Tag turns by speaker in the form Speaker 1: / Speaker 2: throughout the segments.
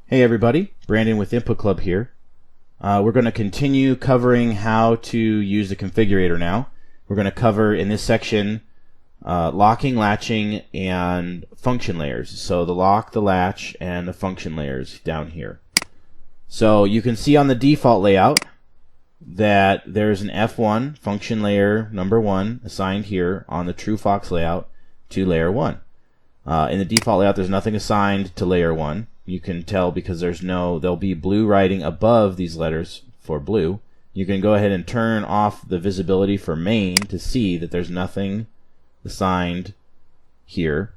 Speaker 1: Hey everybody, Brandon with Input Club here. We're going to continue covering how to use the configurator now. We're going to cover in this section locking, latching, and function layers. So the lock, the latch, and the function layers down here. So you can see on the default layout that there's an F1 function layer number 1 assigned here on the TrueFox layout to layer 1. In the default layout there's nothing assigned to layer 1. You can tell because there'll be blue writing above these letters for blue. You can go ahead and turn off the visibility for main to see that there's nothing assigned here,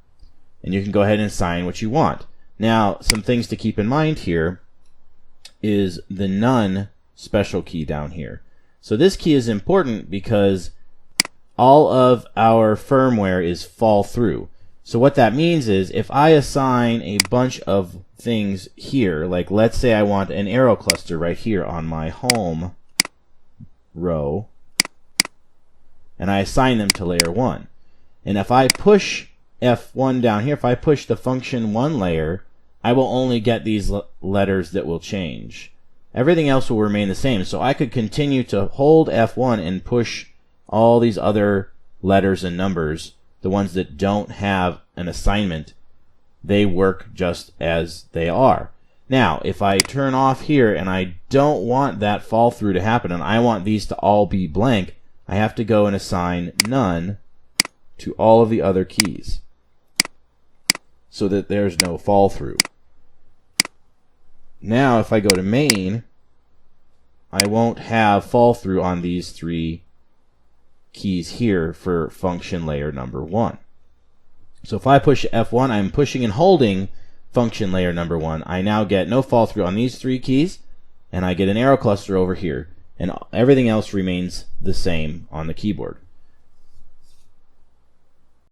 Speaker 1: and you can go ahead and assign what you want. Now, some things to keep in mind here is the none special key down here. So this key is important because all of our firmware is fall through. So what that means is if I assign a bunch of things here, like let's say I want an arrow cluster right here on my home row, and I assign them to layer 1. And if I push F1 down here, if I push the function 1 layer, I will only get these letters that will change. Everything else will remain the same. So I could continue to hold F1 and push all these other letters and numbers, the ones that don't have an assignment. They work just as they are. Now, if I turn off here and I don't want that fall through to happen and I want these to all be blank, I have to go and assign none to all of the other keys so that there's no fall through. Now, if I go to main, I won't have fall through on these 3 keys here for function layer number 1. So if I push F1, I'm pushing and holding function layer number 1. I now get no fall through on these 3 keys, and I get an arrow cluster over here, and everything else remains the same on the keyboard.